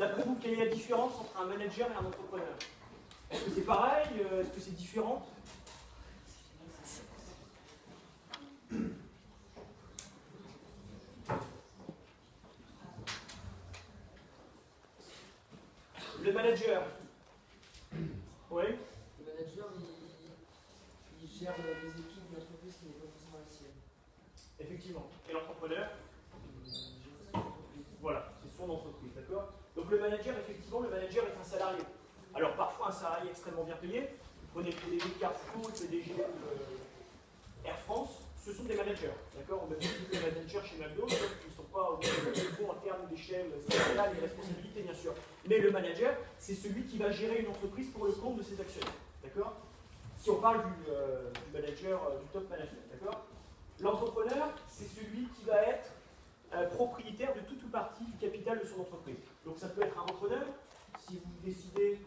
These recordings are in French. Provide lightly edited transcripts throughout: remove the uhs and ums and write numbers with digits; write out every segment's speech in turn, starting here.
D'après vous, quelle est la différence entre un manager et un entrepreneur? Est-ce que c'est pareil? Est-ce que c'est différent? Le manager. Oui. Le manager, il gère les équipes d'une entreprise qui n'est pas forcément la sienne. Effectivement. Et l'entrepreneur? Voilà, c'est son entreprise, d'accord? Donc le manager, effectivement, le manager est un salarié. Alors parfois un salarié extrêmement bien payé. Vous prenez le PDG de Carrefour, le PDG de Air France, ce sont des managers, d'accord? On a beaucoup de managers chez McDo, sauf qu'ils ne sont pas au même niveau en termes d'échelle salariale et de responsabilité, bien sûr. Mais le manager, c'est celui qui va gérer une entreprise pour le compte de ses actionnaires, d'accord? Si on parle du manager, du top management, d'accord? L'entrepreneur, c'est celui qui va être propriétaire de toute ou partie du capital de son entreprise. Donc ça peut être un repreneur, si vous décidez,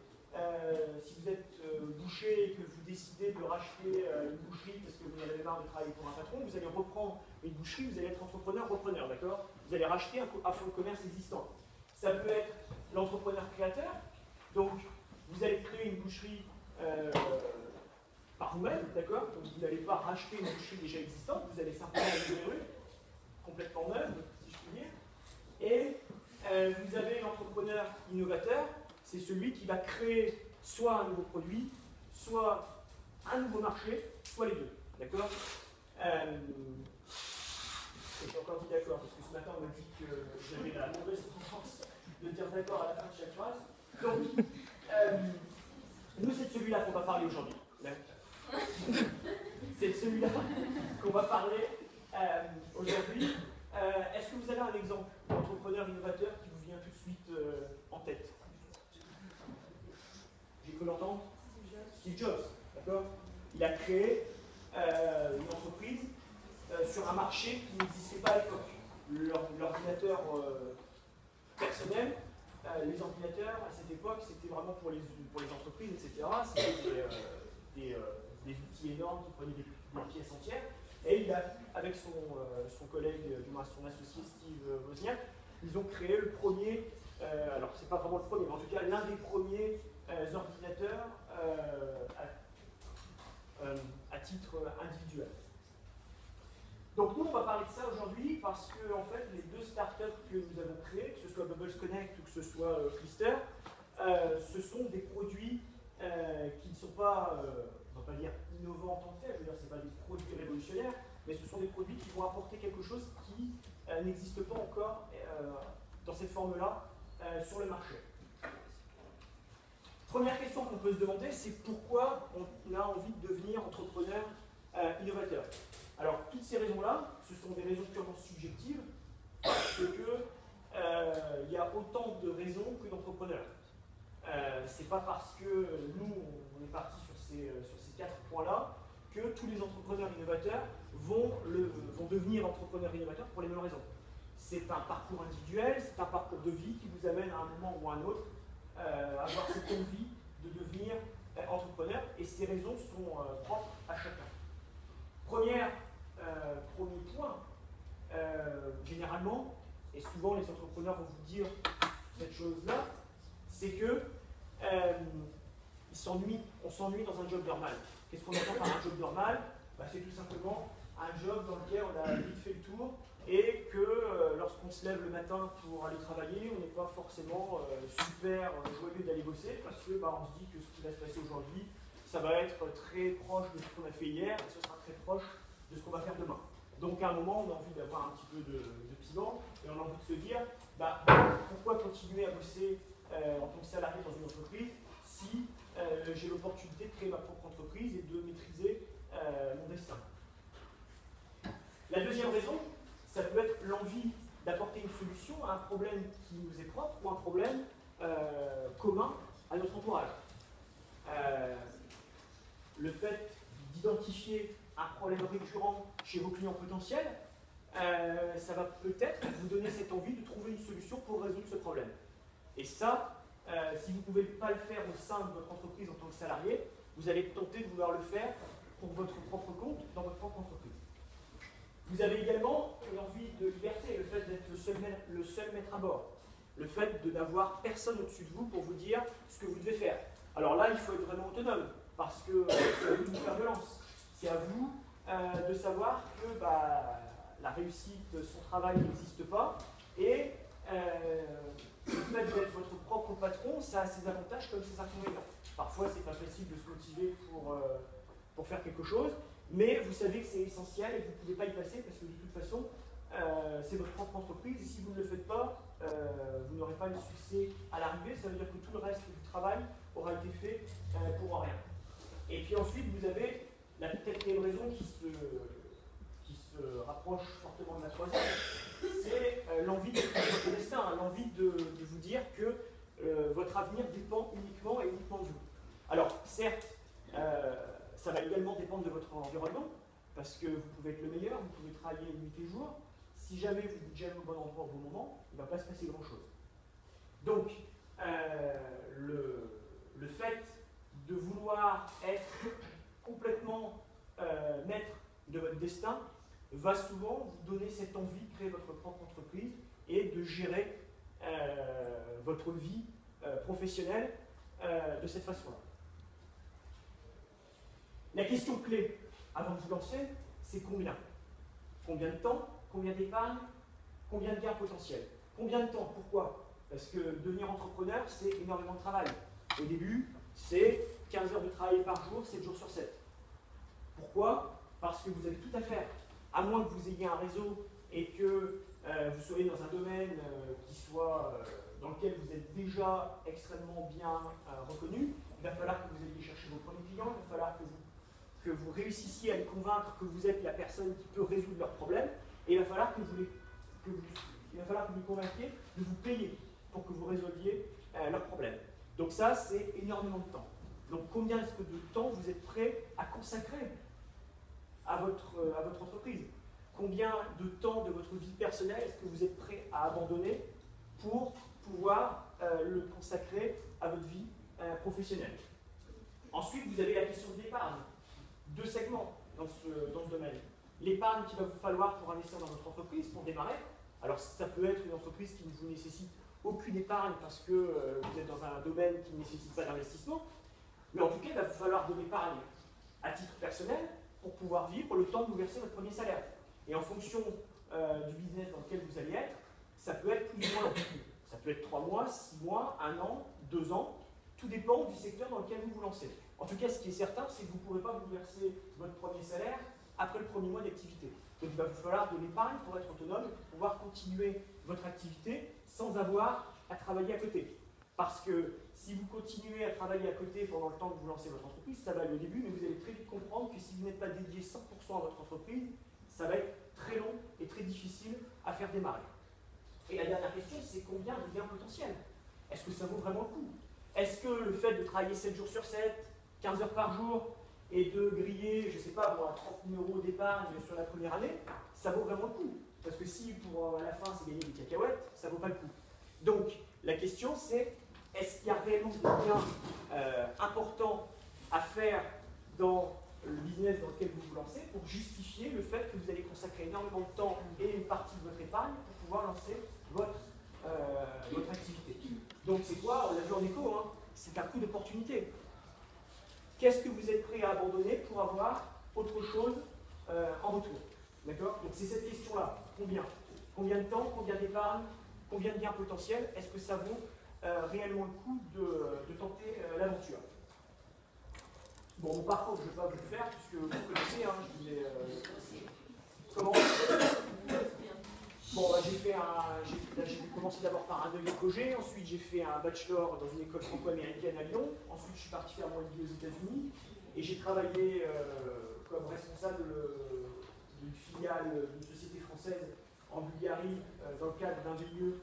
si vous êtes boucher et que vous décidez de racheter une boucherie parce que vous en avez marre de travailler pour un patron, vous allez reprendre une boucherie, vous allez être entrepreneur-repreneur, d'accord? Vous allez racheter un fonds de commerce existant. Ça peut être l'entrepreneur créateur, donc vous allez créer une boucherie par vous-même, d'accord? Donc vous n'allez pas racheter une boucherie déjà existante, vous allez simplement une rue complètement neuve, si je puis dire. Et vous avez l'entrepreneur innovateur, c'est celui qui va créer soit un nouveau produit, soit un nouveau marché, soit les deux. D'accord? J'ai encore dit d'accord, parce que ce matin on m'a dit que j'avais la mauvaise tendance de dire d'accord à la fin de chaque phrase. Donc, nous c'est de celui-là qu'on va parler aujourd'hui. C'est de celui-là qu'on va parler aujourd'hui. Est-ce que vous avez un exemple d'entrepreneur innovateur qui vous vient tout de suite en tête? J'ai cru l'entendre. Steve Jobs, d'accord? Il a créé une entreprise sur un marché qui n'existait pas à l'époque. L'ordinateur personnel, les ordinateurs à cette époque, c'était vraiment pour les entreprises, etc. C'était des outils énormes qui prenaient des pièces entières. Et il a, avec son collègue, du moins son associé Steve Wozniak, ils ont créé le premier, alors c'est pas vraiment le premier, mais en tout cas l'un des premiers ordinateurs à titre individuel. Donc nous on va parler de ça aujourd'hui parce que en fait les deux startups que nous avons créées, que ce soit Bubbles Connect ou que ce soit Clister, ce sont des produits qui ne sont pas, on ne va pas dire innovants en tant que tel, je veux dire c'est pas des produits révolutionnaires, mais ce sont des produits qui vont apporter quelque chose qui n'existe pas encore dans cette forme-là sur le marché. Première question qu'on peut se demander, c'est pourquoi on a envie de devenir entrepreneur innovateur. Alors, toutes ces raisons-là, ce sont des raisons purement subjectives, parce qu'il y a autant de raisons que d'entrepreneurs. C'est pas parce que nous, on est parti sur ces 4 points-là, que tous les entrepreneurs innovateurs vont devenir entrepreneurs innovateurs pour les mêmes raisons. C'est un parcours individuel, c'est un parcours de vie qui vous amène à un moment ou à un autre avoir cette envie de devenir entrepreneur, et ces raisons sont propres à chacun. Premier point, généralement, et souvent les entrepreneurs vont vous dire cette chose-là, c'est que on s'ennuie dans un job normal. Qu'est-ce qu'on entend par un job normal? C'est tout simplement un job dans lequel on a vite fait le tour et que lorsqu'on se lève le matin pour aller travailler, on n'est pas forcément super joyeux d'aller bosser parce que on se dit que ce qui va se passer aujourd'hui, ça va être très proche de ce qu'on a fait hier et ce sera très proche de ce qu'on va faire demain. Donc à un moment, on a envie d'avoir un petit peu de piment et on a envie de se dire pourquoi continuer à bosser en tant que salarié dans une entreprise si j'ai l'opportunité de créer ma propre entreprise et de maîtriser mon destin. La deuxième raison, ça peut être l'envie d'apporter une solution à un problème qui nous est propre ou un problème commun à notre entourage. Le fait d'identifier un problème récurrent chez vos clients potentiels, ça va peut-être vous donner cette envie de trouver une solution pour résoudre ce problème. Et ça, si vous ne pouvez pas le faire au sein de votre entreprise en tant que salarié, vous allez tenter de vouloir le faire pour votre propre compte, dans votre propre entreprise. Vous avez également une envie de liberté, le fait d'être le seul maître à bord. Le fait de n'avoir personne au-dessus de vous pour vous dire ce que vous devez faire. Alors là, il faut être vraiment autonome, parce que c'est à vous de vous faire violence. C'est à vous de savoir que la réussite, son travail n'existe pas, et le fait d'être votre propre patron, ça a ses avantages comme ses inconvénients. Parfois, c'est pas facile de se motiver pour faire quelque chose, mais vous savez que c'est essentiel et que vous ne pouvez pas y passer parce que de toute façon, c'est votre propre entreprise et si vous ne le faites pas, vous n'aurez pas le succès à l'arrivée. Ça veut dire que tout le reste du travail aura été fait pour rien. Et puis ensuite, vous avez la quatrième raison qui se rapproche fortement de la troisième, c'est l'envie de votre destin, hein, l'envie de vous dire que votre avenir dépend uniquement et uniquement de vous. Alors, certes, ça va également dépendre de votre environnement, parce que vous pouvez être le meilleur, vous pouvez travailler nuit et jour. Si jamais vous êtes jamais au bon endroit au bon moment, il ne va pas se passer grand-chose. Donc, le fait de vouloir être complètement maître de votre destin va souvent vous donner cette envie de créer votre propre entreprise et de gérer votre vie professionnelle de cette façon-là. La question clé avant de vous lancer, c'est combien? Combien de temps? Combien d'épargne? Combien de gains potentiels? Combien de temps? Pourquoi? Parce que devenir entrepreneur, c'est énormément de travail. Au début, c'est 15 heures de travail par jour, 7 jours sur 7. Pourquoi? Parce que vous avez tout à faire. À moins que vous ayez un réseau et que vous soyez dans un domaine dans lequel vous êtes déjà extrêmement bien reconnu, il va falloir que vous alliez chercher vos premiers clients, il va falloir que vous réussissiez à les convaincre que vous êtes la personne qui peut résoudre leurs problèmes, et il va falloir que vous les convainquiez de vous payer pour que vous résolviez leurs problèmes. Donc ça, c'est énormément de temps. Donc combien est-ce que de temps vous êtes prêt à consacrer à votre entreprise? Combien de temps de votre vie personnelle est-ce que vous êtes prêt à abandonner pour pouvoir le consacrer à votre vie professionnelle? Ensuite, vous avez la question de l'épargne. Deux segments dans ce domaine. L'épargne qu'il va vous falloir pour investir dans votre entreprise, pour démarrer. Alors ça peut être une entreprise qui ne vous nécessite aucune épargne parce que vous êtes dans un domaine qui ne nécessite pas d'investissement. Mais en tout cas, il va vous falloir de l'épargne à titre personnel pour pouvoir vivre le temps de vous verser votre premier salaire. Et en fonction du business dans lequel vous allez être, ça peut être plus ou moins long. Ça peut être 3 mois, 6 mois, 1 an, 2 ans. Tout dépend du secteur dans lequel vous vous lancez. En tout cas, ce qui est certain, c'est que vous ne pourrez pas vous verser votre premier salaire après le premier mois d'activité. Donc il va vous falloir de l'épargne pour être autonome et pour pouvoir continuer votre activité sans avoir à travailler à côté. Parce que si vous continuez à travailler à côté pendant le temps que vous lancez votre entreprise, ça va aller au début, mais vous allez très vite comprendre que si vous n'êtes pas dédié 100% à votre entreprise, ça va être très long et très difficile à faire démarrer. Et la dernière question, c'est combien de gains potentiels? Est-ce que ça vaut vraiment le coup? Est-ce que le fait de travailler 7 jours sur 7, 15 heures par jour, et de griller, je ne sais pas, 30 000 € d'épargne sur la première année, ça vaut vraiment le coup? Parce que si pour à la fin c'est gagner des cacahuètes, ça ne vaut pas le coup. Donc la question c'est, est-ce qu'il y a réellement des gains importants à faire dans le business dans lequel vous vous lancez pour justifier le fait que vous allez consacrer énormément de temps et une partie de votre épargne pour pouvoir lancer votre activité? Donc c'est quoi? On l'a vu en écho, hein, c'est un coût d'opportunité. Qu'est-ce que vous êtes prêt à abandonner pour avoir autre chose en retour? D'accord? Donc c'est cette question-là. Combien? Combien de temps? Combien d'épargne? Combien de gains potentiels? Est-ce que ça vaut réellement le coup de tenter l'aventure? Bon, mon parcours, je ne vais pas vous le faire, puisque vous connaissez, hein, je vous ai... Comment? Bon, j'ai commencé d'abord par un ECOG, ensuite j'ai fait un bachelor dans une école franco-américaine à Lyon, ensuite je suis parti faire mon MBA aux États-Unis, et j'ai travaillé comme responsable d'une filiale d'une société française en Bulgarie, dans le cadre d'un VIE,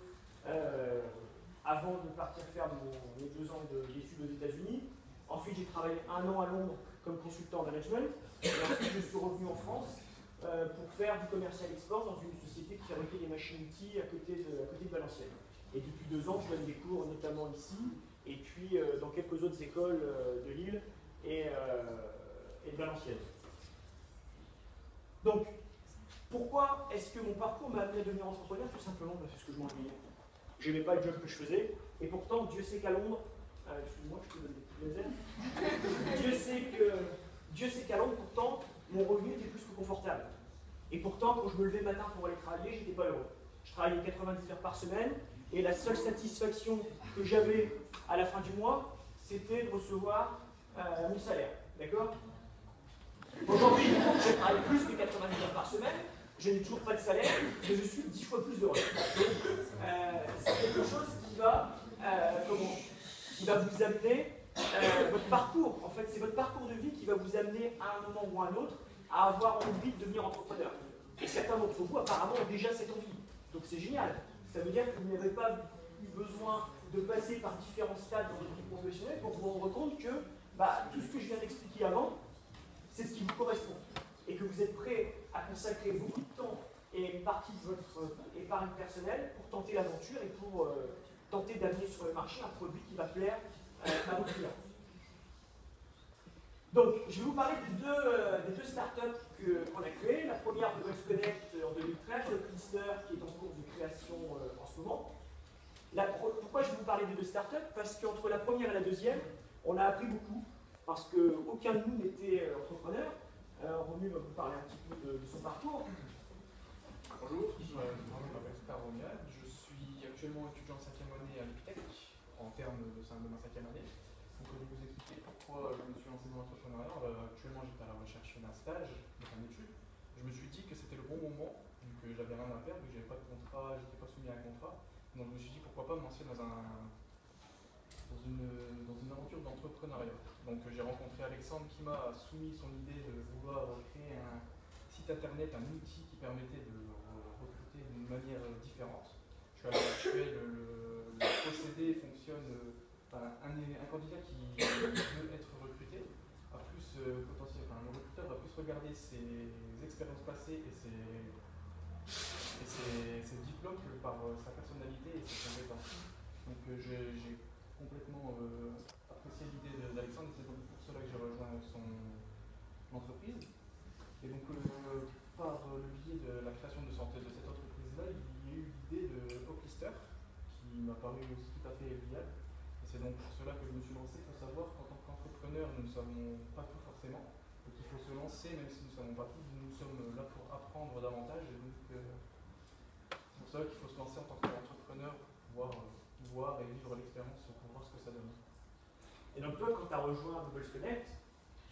avant de partir faire mes 2 ans d'études aux États-Unis. Ensuite, j'ai travaillé 1 an à Londres comme consultant en management. Et ensuite, je suis revenu en France pour faire du commercial export dans une société qui fabriquait des machines-outils à côté de Valenciennes. Et depuis 2 ans, je donne des cours notamment ici, et puis dans quelques autres écoles de Lille et de Valenciennes. Donc, pourquoi est-ce que mon parcours m'a amené à devenir entrepreneur? Tout simplement parce que je m'ennuyais. j'aimais pas le job que je faisais, et pourtant, Dieu sait qu'à Londres, excuse-moi, je te donne des petites ailes. Dieu sait qu'à Londres, pourtant, mon revenu était plus que confortable. Et pourtant, quand je me levais le matin pour aller travailler, j'étais pas heureux. Je travaillais 90 heures par semaine, et la seule satisfaction que j'avais à la fin du mois, c'était de recevoir mon salaire. D'accord? Aujourd'hui, je travaille plus que 90 heures par semaine, je n'ai toujours pas de salaire, mais je suis 10 fois plus heureux. Donc, c'est quelque chose qui va vous amener votre parcours. En fait, c'est votre parcours de vie qui va vous amener à un moment ou à un autre à avoir envie de devenir entrepreneur. Et certains d'entre vous, apparemment, ont déjà cette envie. Donc c'est génial. Ça veut dire que vous n'avez pas eu besoin de passer par différents stades dans votre vie professionnelle pour vous rendre compte que tout ce que je viens d'expliquer avant, c'est ce qui vous correspond. Et que vous êtes prêt à consacrer beaucoup de temps et une partie de votre épargne personnelle pour tenter l'aventure et pour tenter d'amener sur le marché un produit qui va plaire à vos clients. Donc, je vais vous parler des deux startups qu'on a créées. La première, Bubbles Connect en 2013, le Clister qui est en cours de création en ce moment. Pourquoi je vais vous parler des deux startups? Parce qu'entre la première et la deuxième, on a appris beaucoup, parce qu'aucun de nous n'était entrepreneur. Romu va vous parler un petit peu de son parcours. Bonjour, je m'appelle Caronia, je suis actuellement étudiant en 5e année à l'EPITech, en termes de ma 5e année. Donc je vais vous expliquer pourquoi je me suis lancé dans l'entrepreneuriat. Actuellement j'étais à la recherche d'un stage, de fin d'études. Je me suis dit que c'était le bon moment, vu que j'avais rien à faire, vu que j'avais pas de contrat, j'étais pas soumis à un contrat. Donc je me suis dit pourquoi pas me lancer dans une aventure d'entrepreneuriat. Donc j'ai rencontré Alexandre qui m'a soumis son idée de vouloir créer un site internet, un outil qui permettait de recruter d'une manière différente. À l'heure actuelle, le procédé fonctionne. Un candidat qui veut être recruté a plus potentiel. Le recruteur va plus regarder ses expériences passées et ses diplômes que par sa personnalité et ses compétences. Donc j'ai complètement apprécié l'idée d'Alexandre et c'est donc pour cela que j'ai rejoint son entreprise. Et donc par le biais de la création de cette entreprise-là, il y a eu l'idée de Clister qui m'a paru aussi tout à fait viable. Et c'est donc pour cela que je me suis lancé. Il faut savoir qu'en tant qu'entrepreneur, nous ne savons pas tout forcément. Donc il faut se lancer, même si nous ne savons pas tout. Nous sommes là pour apprendre davantage. Et donc c'est pour cela qu'il faut se lancer en tant qu'entrepreneur pour pouvoir voir et vivre l'expérience pour voir ce que ça donne. Et donc toi, quand tu as rejoint Bubbles Connect,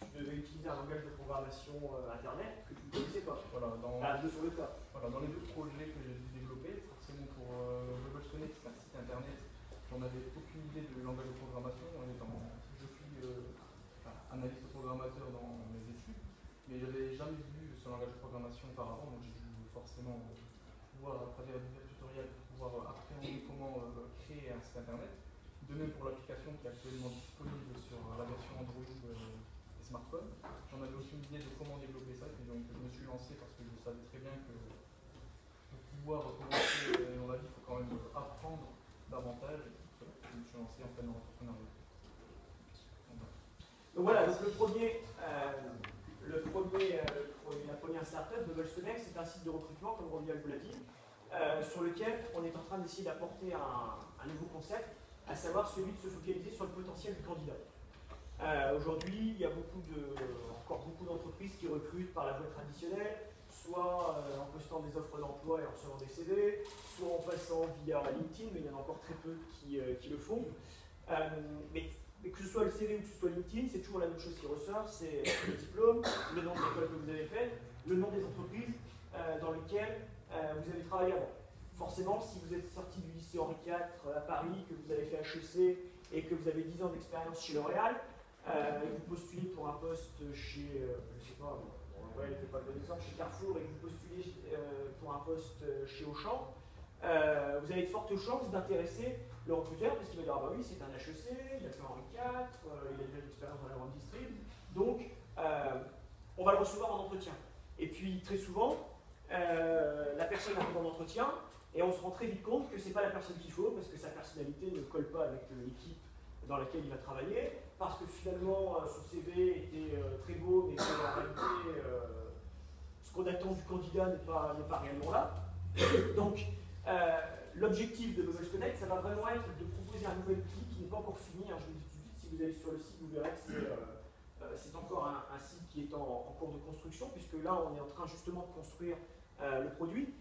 tu devais utiliser un langage de programmation Internet que tu ne connaissais pas. Voilà, sur le tas. Voilà, dans les deux projets que j'ai dû développer, forcément pour Bubbles Connect, c'est un site internet, j'en avais aucune idée de langage de programmation. Je suis analyste programmateur dans mes études, mais je n'avais jamais vu ce langage de programmation auparavant, donc j'ai dû forcément pouvoir, à travers divers tutoriels, pouvoir appréhender comment créer un site internet. De même pour l'application qui est actuellement disponible sur la version Android des smartphones. J'en avais aucune idée de comment développer ça, et donc je me suis lancé parce que je savais très bien que pour pouvoir commencer dans la vie, il faut quand même apprendre davantage. Je me suis lancé en plein entrepreneuriat. Donc voilà, donc la première startup, Bubbles Connect, c'est un site de recrutement, comme Romuald vous l'a dit, sur lequel on est en train d'essayer d'apporter un nouveau concept, à savoir celui de se focaliser sur le potentiel du candidat. Aujourd'hui, il y a encore beaucoup d'entreprises qui recrutent par la voie traditionnelle, soit en postant des offres d'emploi et en recevant des CV, soit en passant via LinkedIn, mais il y en a encore très peu qui le font. Mais que ce soit le CV ou que ce soit LinkedIn, c'est toujours la même chose qui ressort, c'est le diplôme, le nom de l'école que vous avez faite, le nom des entreprises dans lesquelles vous avez travaillé avant. Forcément, si vous êtes sorti du lycée Henri IV à Paris, que vous avez fait HEC et que vous avez 10 ans d'expérience chez L'Oréal, et que vous postulez pour un poste chez, je sais pas, pas le bon exemple, chez Carrefour, et que vous postulez pour un poste chez Auchan, vous avez de fortes chances d'intéresser le recruteur, parce qu'il va dire, ah bah oui, c'est un HEC, il a fait Henri IV, il a déjà de l'expérience dans la grande distrib, donc on va le recevoir en entretien. Et puis très souvent, la personne arrive en entretien, et on se rend très vite compte que ce n'est pas la personne qu'il faut, parce que sa personnalité ne colle pas avec l'équipe dans laquelle il va travailler, parce que finalement son CV était très beau, mais qu'en réalité, ce qu'on attend du candidat n'est pas réellement là. Donc, l'objectif de Bubble Connect, ça va vraiment être de proposer un nouvel outil qui n'est pas encore fini. Hein. Je vous dis tout de suite, si vous allez sur le site, vous verrez que c'est encore un site qui est en cours de construction, puisque là, on est en train justement de construire le produit.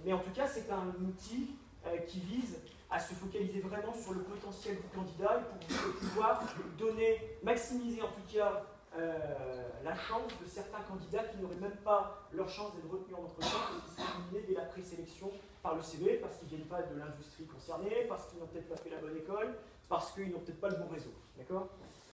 Mais en tout cas, c'est un outil qui vise à se focaliser vraiment sur le potentiel du candidat et pour pouvoir maximiser en tout cas la chance de certains candidats qui n'auraient même pas leur chance d'être retenus en entretien et qui seraient éliminés dès la présélection par le CV parce qu'ils ne viennent pas de l'industrie concernée, parce qu'ils n'ont peut-être pas fait la bonne école, parce qu'ils n'ont peut-être pas le bon réseau. D'accord ?